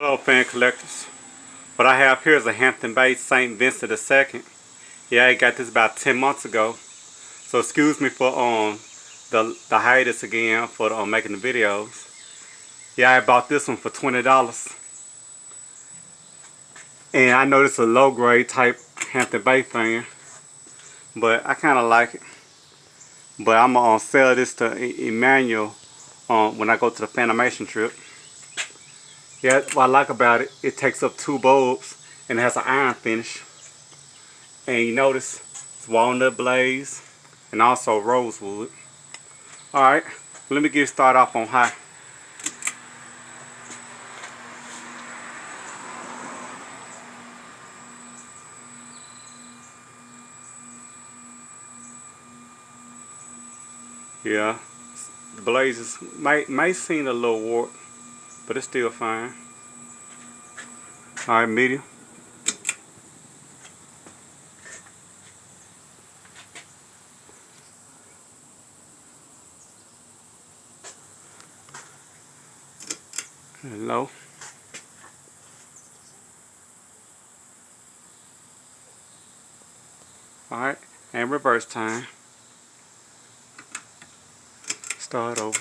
Hello fan collectors. What I have here is a Hampton based St. Vincent II. Yeah, I got this about 10 months ago. So excuse me for the hiatus again for making the videos. Yeah, I bought this one for $20. And I know this is a low grade type Hampton Bay fan, but I kinda like it. But I'm gonna sell this to Emmanuel when I go to the Fanimation trip. Yeah, what I like about it, it takes up 2 bulbs and it has an iron finish. And you notice it's walnut blaze and also rosewood. Alright, let me get started off on high. Yeah, the blazes may seem a little warped, but it's still fine. Alright, medium. And low. Alright, and reverse time. Start over.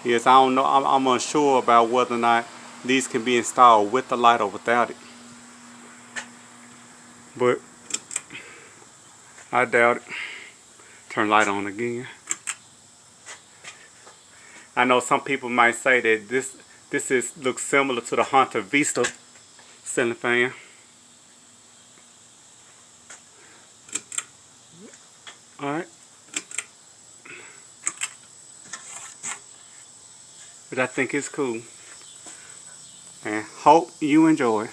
Yes, I don't know. I'm unsure about whether or not these can be installed with the light or without it. But I doubt it. Turn light on again. I know some people might say that this looks similar to the Hunter Vista ceiling fan. Alright. But I think it's cool. And hope you enjoy.